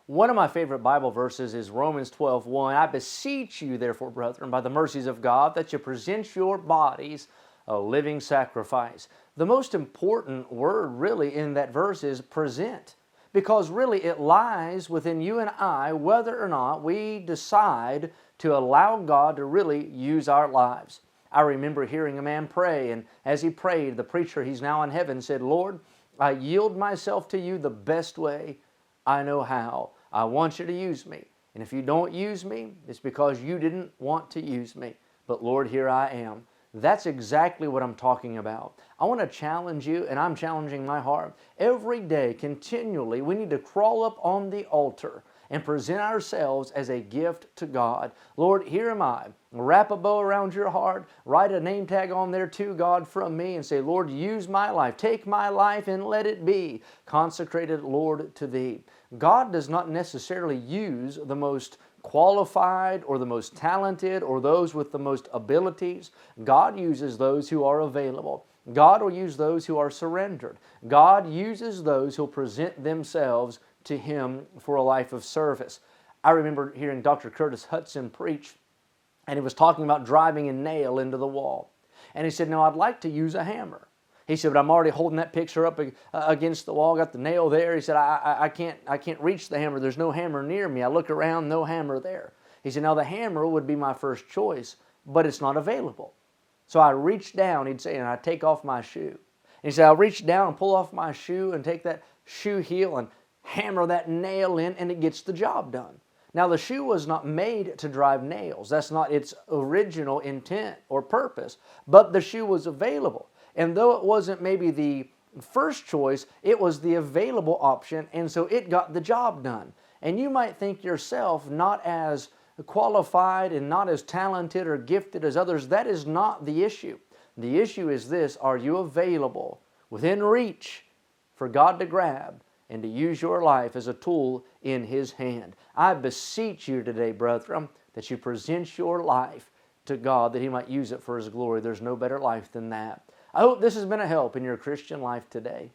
One of my favorite Bible verses is Romans 12:1. I beseech you, therefore, brethren, by the mercies of God, that you present your bodies a living sacrifice. The most important word really in that verse is present, because really it lies within you and I whether or not we decide to allow God to really use our lives. I remember hearing a man pray, and as he prayed, the preacher, he's now in heaven, said, Lord, I yield myself to you the best way I know how. I want you to use me. And if you don't use me, it's because you didn't want to use me. But Lord, here I am. That's exactly what I'm talking about. I want to challenge you, and I'm challenging my heart. Every day, continually, we need to crawl up on the altar and present ourselves as a gift to God. Lord, here am I. Wrap a bow around your heart. Write a name tag on there, to God, from me, and say, Lord, use my life. Take my life and let it be consecrated, Lord, to Thee. God does not necessarily use the most qualified or the most talented or those with the most abilities. God uses those who are available. God will use those who are surrendered. God uses those who present themselves to Him for a life of service. I remember hearing Dr. Curtis Hudson preach, and he was talking about driving a nail into the wall. And he said, now I'd like to use a hammer. He said, but I'm already holding that picture up against the wall, got the nail there. He said, I can't reach the hammer. There's no hammer near me. I look around, no hammer there. He said, now the hammer would be my first choice, but it's not available. So I reach down, he'd say, and I take off my shoe. And he said, I reach down and pull off my shoe and take that shoe heel and hammer that nail in, and it gets the job done. Now the shoe was not made to drive nails. That's not its original intent or purpose, but the shoe was available. And though it wasn't maybe the first choice, it was the available option, and so it got the job done. And you might think yourself not as qualified and not as talented or gifted as others. That is not the issue. The issue is this: are you available, within reach, for God to grab and to use your life as a tool in His hand? I beseech you today, brethren, that you present your life to God, that He might use it for His glory. There's no better life than that. I hope this has been a help in your Christian life today.